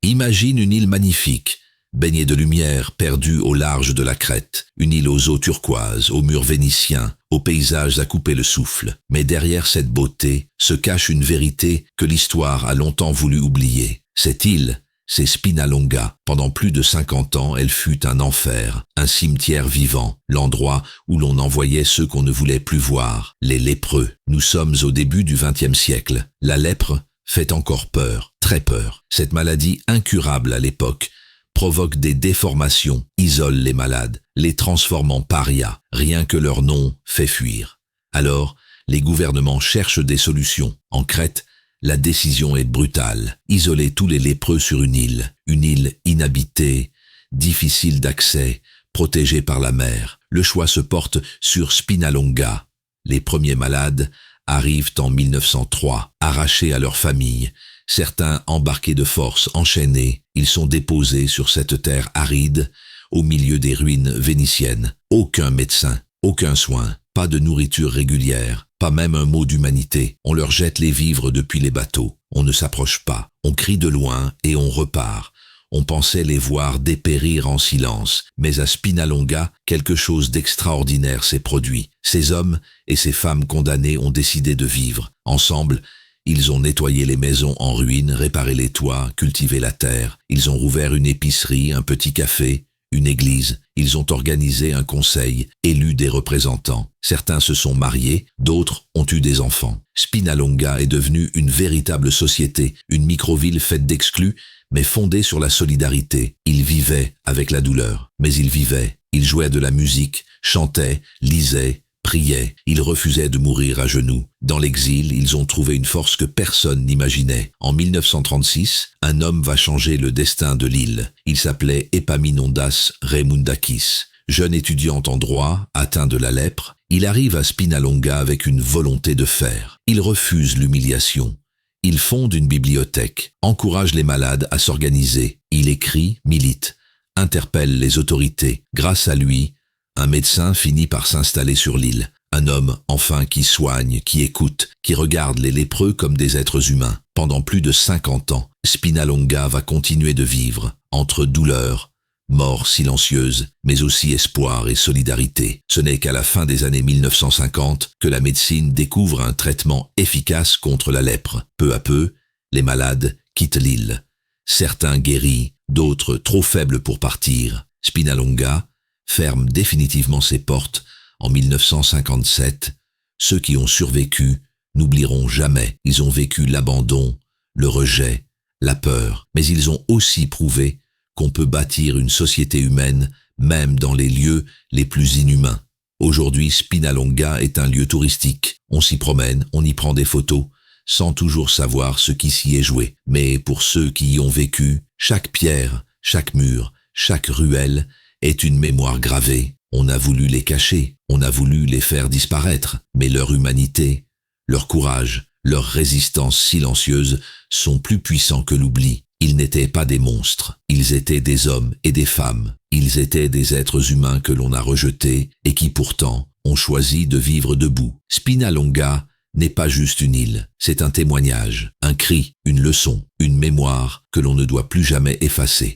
Imagine une île magnifique, baignée de lumière, perdue au large de la crête, une île aux eaux turquoises, aux murs vénitiens, aux paysages à couper le souffle. Mais derrière cette beauté se cache une vérité que l'histoire a longtemps voulu oublier. Cette île, c'est Spinalonga. Pendant plus de 50 ans, elle fut un enfer, un cimetière vivant, l'endroit où l'on envoyait ceux qu'on ne voulait plus voir, les lépreux. Nous sommes au début du XXe siècle. La lèpre fait encore peur, très peur. Cette maladie incurable à l'époque provoque des déformations, isole les malades, les transforme en parias. Rien que leur nom fait fuir. Alors, les gouvernements cherchent des solutions. En Crète, la décision est brutale. Isoler tous les lépreux sur une île inhabitée, difficile d'accès, protégée par la mer. Le choix se porte sur Spinalonga. Les premiers malades arrivent en 1903, arrachés à leur famille. Certains embarqués de force, enchaînés, ils sont déposés sur cette terre aride, au milieu des ruines vénitiennes. Aucun médecin, aucun soin, pas de nourriture régulière, pas même un mot d'humanité. On leur jette les vivres depuis les bateaux. On ne s'approche pas, on crie de loin et on repart. On pensait les voir dépérir en silence, mais à Spinalonga, quelque chose d'extraordinaire s'est produit. Ces hommes et ces femmes condamnés ont décidé de vivre. Ensemble, ils ont nettoyé les maisons en ruine, réparé les toits, cultivé la terre. Ils ont rouvert une épicerie, un petit café, une église. Ils ont organisé un conseil, élu des représentants. Certains se sont mariés, d'autres ont eu des enfants. Spinalonga est devenue une véritable société, une micro-ville faite d'exclus, mais fondée sur la solidarité. Ils vivaient avec la douleur, mais ils vivaient. Ils jouaient de la musique, chantaient, lisaient, priaient. Ils refusaient de mourir à genoux. Dans l'exil, ils ont trouvé une force que personne n'imaginait. En 1936, un homme va changer le destin de l'île. Il s'appelait Epaminondas Raimoundakis. Jeune étudiant en droit, atteint de la lèpre, il arrive à Spinalonga avec une volonté de faire. Il refuse l'humiliation. Il fonde une bibliothèque, encourage les malades à s'organiser. Il écrit, milite, interpelle les autorités. Grâce à lui, un médecin finit par s'installer sur l'île. Un homme, enfin, qui soigne, qui écoute, qui regarde les lépreux comme des êtres humains. Pendant plus de 50 ans, Spinalonga va continuer de vivre, entre douleur, mort silencieuse, mais aussi espoir et solidarité. Ce n'est qu'à la fin des années 1950 que la médecine découvre un traitement efficace contre la lèpre. Peu à peu, les malades quittent l'île. Certains guéris, d'autres trop faibles pour partir. Spinalonga ferme définitivement ses portes en 1957. Ceux qui ont survécu n'oublieront jamais. Ils ont vécu l'abandon, le rejet, la peur, mais ils ont aussi prouvé qu'on peut bâtir une société humaine même dans les lieux les plus inhumains. Aujourd'hui, Spinalonga est un lieu touristique. On s'y promène, on y prend des photos, sans toujours savoir ce qui s'y est joué. Mais pour ceux qui y ont vécu, chaque pierre, chaque mur, chaque ruelle est une mémoire gravée. On a voulu les cacher, on a voulu les faire disparaître, mais leur humanité, leur courage, leur résistance silencieuse sont plus puissants que l'oubli. Ils n'étaient pas des monstres, ils étaient des hommes et des femmes. Ils étaient des êtres humains que l'on a rejetés et qui pourtant ont choisi de vivre debout. Spinalonga n'est pas juste une île, c'est un témoignage, un cri, une leçon, une mémoire que l'on ne doit plus jamais effacer.